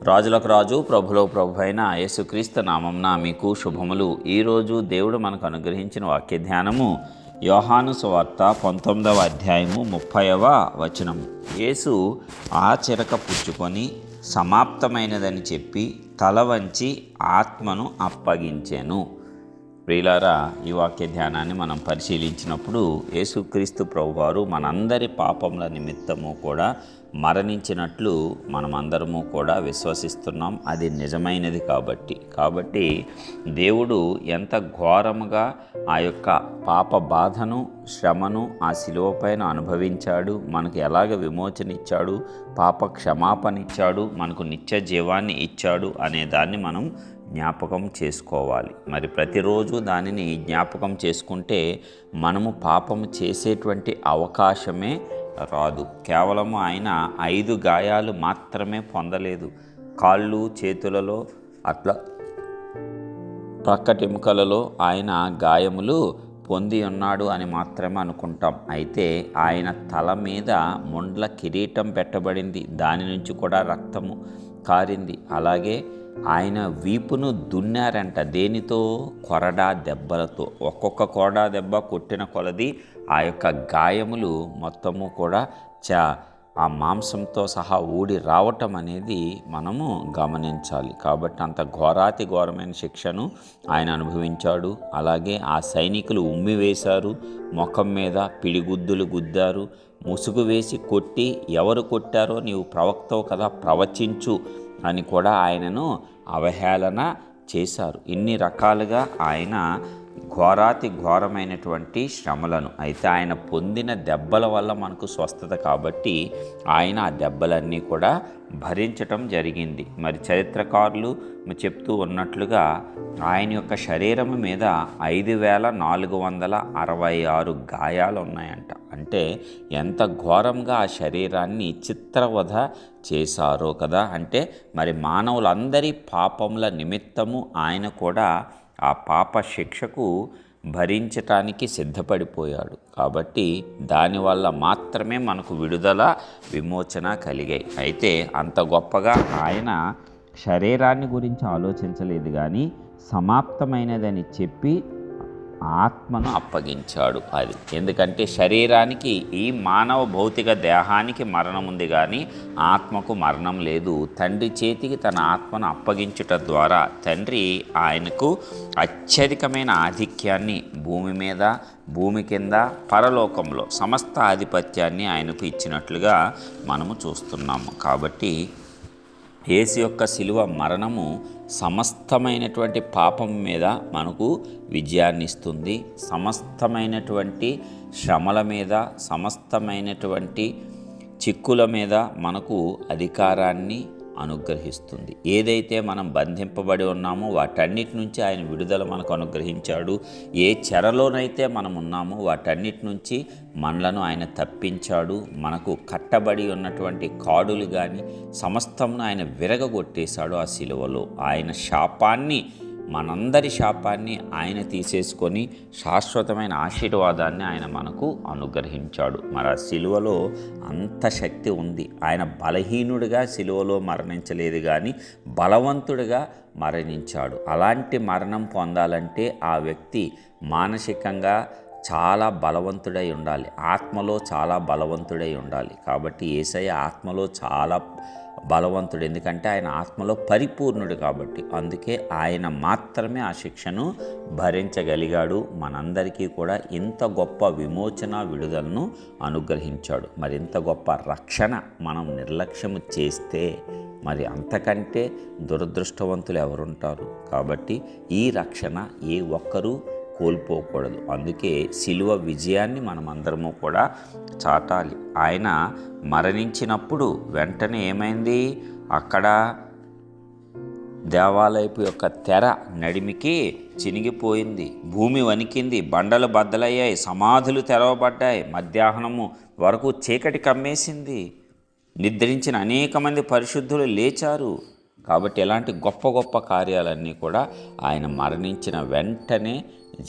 రాజులకు రాజు ప్రభులో ప్రభు అయిన యేసుక్రీస్తు నామంన మీకు శుభములు. ఈరోజు దేవుడు మనకు అనుగ్రహించిన వాక్య ధ్యానము యోహాను సువార్త 19వ అధ్యాయము 30వ వచనము. యేసు ఆ చిరక పుచ్చుకొని సమాప్తమైనదని చెప్పి తల వంచి ఆత్మను అప్పగించెను. ప్రియులారా, ఈ వాక్య ధ్యానాన్ని మనం పరిశీలించినప్పుడు యేసుక్రీస్తు ప్రభువారు మనందరి పాపముల నిమిత్తము కూడా మరణించినట్లు మనమందరము కూడా విశ్వసిస్తున్నాం. అది నిజమైనది కాబట్టి దేవుడు ఎంత ఘోరముగా ఆ యొక్క పాప బాధను, శ్రమను ఆ శిలువ పైన అనుభవించాడు, మనకు ఎలాగ విమోచన ఇచ్చాడు, పాప క్షమాపణ ఇచ్చాడు, మనకు నిత్య జీవాన్ని ఇచ్చాడు అనే దాన్ని మనం జ్ఞాపకం చేసుకోవాలి. మరి ప్రతిరోజు దానిని జ్ఞాపకం చేసుకుంటే మనము పాపము చేసేటువంటి అవకాశమే రాదు. కేవలము ఆయన 5 గాయాలు మాత్రమే పొందలేదు. కాళ్ళు చేతులలో అట్లా ప్రక్కటెముకలలో ఆయన గాయములు పొంది ఉన్నాడు అని మాత్రమే అనుకుంటాం. అయితే ఆయన తల మీద ముండ్ల కిరీటం పెట్టబడింది, దాని నుంచి కూడా రక్తము కారింది. అలాగే ఆయన వీపును దున్నారంట. దేనితో? కొరడా దెబ్బలతో. ఒక్కొక్క కొరడా దెబ్బ కొట్టిన కొలది ఆ యొక్క గాయములు మొత్తము కూడా ఆ మాంసంతో సహా ఊడి రావటం అనేది మనము గమనించాలి. కాబట్టి అంత ఘోరాతి ఘోరమైన శిక్షను ఆయన అనుభవించాడు. అలాగే ఆ సైనికులు ఉమ్మివేశారు, ముఖం మీద పిడిగుద్దులు గుద్దారు, ముసుగు వేసి కొట్టి, ఎవరు కొట్టారో నీవు ప్రవక్తవు కదా, ప్రవచించు అని కూడా ఆయనను అవహేళన చేశారు. ఇన్ని రకాలుగా ఆయన ఘోరాతి ఘోరమైనటువంటి శ్రమలను, అయితే ఆయన పొందిన దెబ్బల వల్ల మనకు స్వస్థత కాబట్టి ఆయన ఆ దెబ్బలన్నీ కూడా భరించటం జరిగింది. మరి చరిత్రకారులు చెప్తూ ఉన్నట్లుగా ఆయన యొక్క శరీరం మీద 5466 గాయాలు ఉన్నాయంట. అంటే ఎంత ఘోరంగా ఆ శరీరాన్ని చిత్రవధ చేశారో కదా. అంటే మరి మానవులందరి పాపముల నిమిత్తము ఆయన కూడా ఆ పాప శిక్షకు భరించటానికి సిద్ధపడిపోయాడు. కాబట్టి దానివల్ల మాత్రమే మనకు విడుదల, విమోచన కలిగాయి. అయితే అంత గొప్పగా ఆయన శరీరాన్ని గురించి ఆలోచించలేదు, కానీ సమాప్తమైనదని చెప్పి ఆత్మను అప్పగించాడు. అది ఎందుకంటే శరీరానికి, ఈ మానవ భౌతిక దేహానికి మరణం ఉంది, కానీ ఆత్మకు మరణం లేదు. తండ్రి చేతికి తన ఆత్మను అప్పగించుట ద్వారా తండ్రి ఆయనకు అత్యధికమైన ఆధిక్యాన్ని భూమి మీద, భూమి కింద, పరలోకంలో సమస్త ఆధిపత్యాన్ని ఆయనకు ఇచ్చినట్లుగా మనము చూస్తున్నాము. కాబట్టి యేసు యొక్క శిలువ మరణము సమస్తమైనటువంటి పాపం మీద మనకు విజయాన్ని ఇస్తుంది. సమస్తమైనటువంటి శ్రమల మీద, సమస్తమైనటువంటి చిక్కుల మీద మనకు అధికారాన్ని అనుగ్రహిస్తుంది. ఏదైతే మనం బంధింపబడి ఉన్నామో వాటన్నిటి నుంచి ఆయన విడుదల మనకు అనుగ్రహించాడు. ఏ చెరలోనైతే మనం ఉన్నామో వాటన్నిటి నుంచి మనలను ఆయన తప్పించాడు. మనకు కట్టబడి ఉన్నటువంటి కాడులు కానీ సమస్తమును ఆయన విరగగొట్టేశాడు ఆ శిలువలో. ఆయన శాపాన్ని, మనందరి శాపాన్ని ఆయన తీసేసుకొని శాశ్వతమైన ఆశీర్వాదాన్ని ఆయన మనకు అనుగ్రహించాడు. మరి ఆ శిలువలో అంత శక్తి ఉంది. ఆయన బలహీనుడిగా శిలువలో మరణించలేదు, కానీ బలవంతుడిగా మరణించాడు. అలాంటి మరణం పొందాలంటే ఆ వ్యక్తి మానసికంగా చాలా బలవంతుడై ఉండాలి, ఆత్మలో చాలా బలవంతుడై ఉండాలి. కాబట్టి యేసయ్య ఆత్మలో చాలా బలవంతుడు, ఎందుకంటే ఆయన ఆత్మలో పరిపూర్ణుడు కాబట్టి. అందుకే ఆయన మాత్రమే ఆ శిక్షను భరించగలిగాడు. మనందరికీ కూడా ఇంత గొప్ప విమోచన, విడుదలను అనుగ్రహించాడు. మరి ఇంత గొప్ప రక్షణ మనం నిర్లక్ష్యము చేస్తే మరి అంతకంటే దురదృష్టవంతులు ఎవరుంటారు? కాబట్టి ఈ రక్షణ ఏ ఒక్కరూ కోల్పోకూడదు. అందుకే శిలువ విజయాన్ని మనమందరము కూడా చాటాలి. ఆయన మరణించినప్పుడు వెంటనే ఏమైంది? అక్కడ దేవాలయపు యొక్క తెర నడిమికి చినిగిపోయింది, భూమి వణికింది, బండలు బద్దలయ్యాయి, సమాధులు తెరవబడ్డాయి, మధ్యాహ్నము వరకు చీకటి కమ్మేసింది, నిద్రించిన అనేక మంది పరిశుద్ధులు లేచారు. కాబట్టి ఇలాంటి గొప్ప గొప్ప కార్యాలన్నీ కూడా ఆయన మరణించిన వెంటనే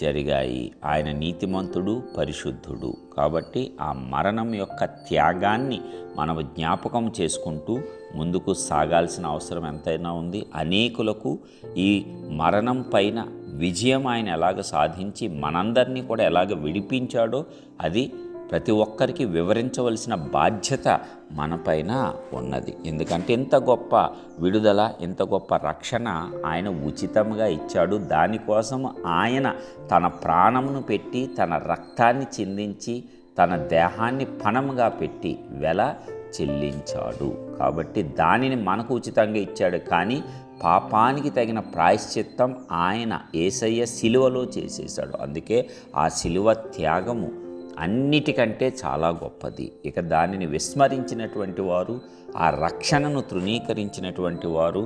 జరిగాయి. ఆయన నీతిమంతుడు, పరిశుద్ధుడు. కాబట్టి ఆ మరణం యొక్క త్యాగాన్ని మనం జ్ఞాపకం చేసుకుంటూ ముందుకు సాగాల్సిన అవసరం ఎంతైనా ఉంది. అనేకులకు ఈ మరణం పైన విజయం ఆయన ఎలాగ సాధించి మనందరినీ కూడా ఎలాగ విడిపించాడో అది ప్రతి ఒక్కరికి వివరించవలసిన బాధ్యత మనపైన ఉన్నది. ఎందుకంటే ఇంత గొప్ప విడుదల, ఇంత గొప్ప రక్షణ ఆయన ఉచితంగా ఇచ్చాడు. దానికోసం ఆయన తన ప్రాణమును పెట్టి, తన రక్తాన్ని చిందించి, తన దేహాన్ని పణముగా పెట్టి వెల చెల్లించాడు. కాబట్టి దానిని మనకు ఉచితంగా ఇచ్చాడు. కానీ పాపానికి తగిన ప్రాయశ్చిత్తం ఆయన యేసయ్య సిలువలో చేసేశాడు. అందుకే ఆ సిలువ త్యాగము అన్నిటికంటే చాలా గొప్పది. ఇక దానిని విస్మరించినటువంటి వారు, ఆ రక్షణను తృణీకరించినటువంటి వారు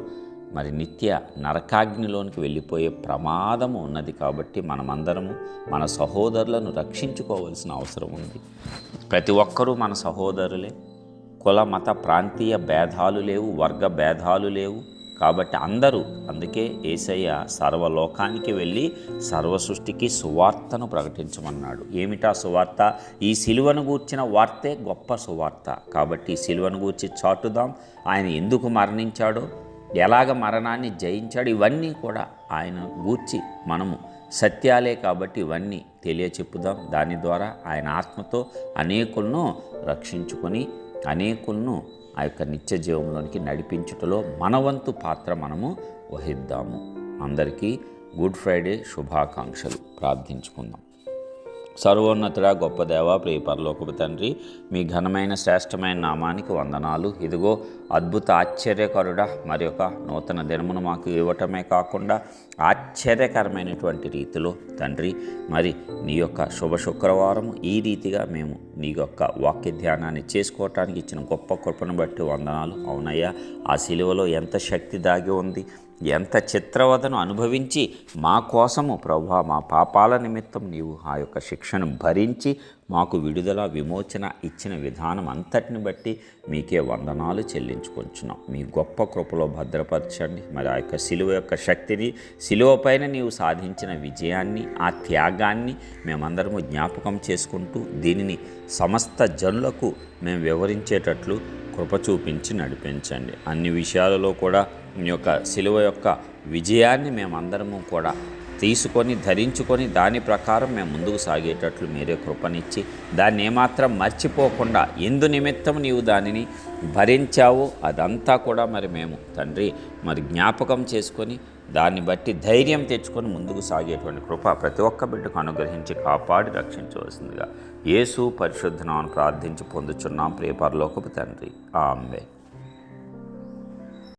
మరి నిత్య నరకాగ్నిలోనికి వెళ్ళిపోయే ప్రమాదము ఉన్నది. కాబట్టి మనమందరము మన సహోదరులను రక్షించుకోవాల్సిన అవసరం ఉంది. ప్రతి ఒక్కరూ మన సహోదరులే. కుల, మత, ప్రాంతీయ భేదాలు లేవు, వర్గ భేదాలు లేవు. కాబట్టి అందరూ, అందుకే యేసయ్య సర్వలోకానికి వెళ్ళి సర్వ సృష్టికి సువార్తను ప్రకటించమన్నాడు. ఏమిటా సువార్త? ఈ సిలువను గూర్చిన వార్తే గొప్ప సువార్త. కాబట్టి ఈ సిలువను గూర్చి చాటుదాం. ఆయన ఎందుకు మరణించాడో, ఎలాగ మరణాన్ని జయించాడు, ఇవన్నీ కూడా ఆయన గూర్చి మనము సత్యాలే. కాబట్టి ఇవన్నీ తెలియచెప్పుదాం. దాని ద్వారా ఆయన ఆత్మతో అనేకులను రక్షించుకొని అనేకులను ఆ యొక్క నిత్య జీవంలోనికి నడిపించుటలో మనవంతు పాత్ర మనము వహిద్దాము. అందరికీ గుడ్ ఫ్రైడే శుభాకాంక్షలు. ప్రార్థించుకుందాం. సర్వోన్నతుడా, గొప్ప దేవ, ప్రియ పరలోకపు తండ్రి, మీ ఘనమైన శ్రేష్టమైన నామానికి వందనాలు. ఇదిగో అద్భుత ఆశ్చర్యకరుడా, మరి యొక్క నూతన దినమును మాకు ఇవ్వటమే కాకుండా ఆశ్చర్యకరమైనటువంటి రీతిలో తండ్రి, మరి నీ యొక్క శుభ శుక్రవారం ఈ రీతిగా మేము నీ యొక్క వాక్య ధ్యానాన్ని చేసుకోవటానికి ఇచ్చిన గొప్ప కృపను బట్టి వందనాలు. అవునయ్యా, ఆ సిలువలో ఎంత శక్తి దాగి ఉంది, ఎంత చిత్రవదను అనుభవించి మా కోసము ప్రభువా, మా పాపాల నిమిత్తం నీవు ఆ యొక్క శిక్షను భరించి మాకు విడుదల, విమోచన ఇచ్చిన విధానం అంతటిని బట్టి మీకే వందనాలు చెల్లించుకొంచున్నాం. మీ గొప్ప కృపలో భద్రపరచండి. మరి ఆ యొక్క సిలువ యొక్క శక్తిని, సిలువ పైన నీవు సాధించిన విజయాన్ని, ఆ త్యాగాన్ని మేమందరము జ్ఞాపకం చేసుకుంటూ దీనిని సమస్త జనులకు మేము వివరించేటట్లు కృప చూపించి నడిపించండి. అన్ని విషయాలలో కూడా మీ యొక్క సిలువ యొక్క విజయాన్ని మేమందరము కూడా తీసుకొని ధరించుకొని దాని ప్రకారం మేము ముందుకు సాగేటట్లు మీరే కృపనిచ్చి, దాన్ని ఏమాత్రం మర్చిపోకుండా ఎందు నిమిత్తం నీవు దానిని భరించావో అదంతా కూడా మరి మేము తండ్రి మరి జ్ఞాపకం చేసుకొని దాన్ని బట్టి ధైర్యం తెచ్చుకొని ముందుకు సాగేటువంటి కృప ప్రతి ఒక్క బిడ్డకు అనుగ్రహించి కాపాడి రక్షించవలసిందిగా యేసు పరిశుద్ధ నామమున ప్రార్థించి పొందుచున్నాం ప్రియ పరలోకపు తండ్రి. ఆమేన్.